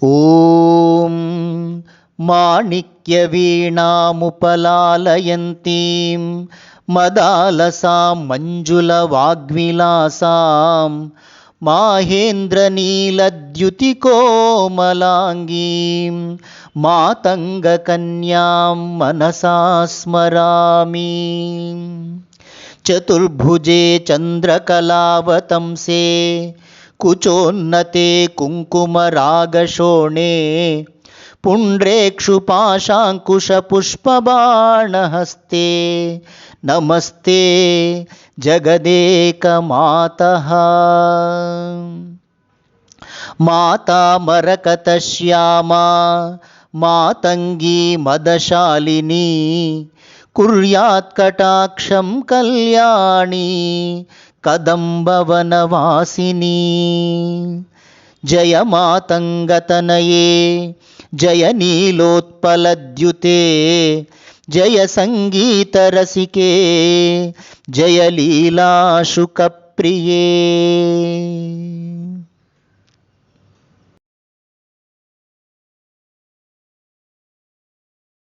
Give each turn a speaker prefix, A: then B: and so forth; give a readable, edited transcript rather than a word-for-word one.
A: ఓం మాణిక్యవీణాముపలాలయంతీం మదాలసాం మంజులవాగ్విలాసాం మాహేంద్రనీలద్యుతికోమలాంగీం మాతంగకన్యాం మనసా స్మరామి. చతుర్భుజే చంద్రకళావతంసే కుచోన్నతే కుంకుమరాగశోణే పుండ్రేక్షుపాశాంకుశపుష్పబాణహస్తే నమస్తే జగదేకమాతః. మాతా మరకతశ్యామా మాతంగీ మదశాలినీ కుర్యాత్ కటాక్షం కళ్యాణీ కదంబవనవాసినీ. జయ మాతంగతనయే జయ నీలోత్పలద్యుతే జయ సంగీతరసికే జయ లీలాశుకప్రియే.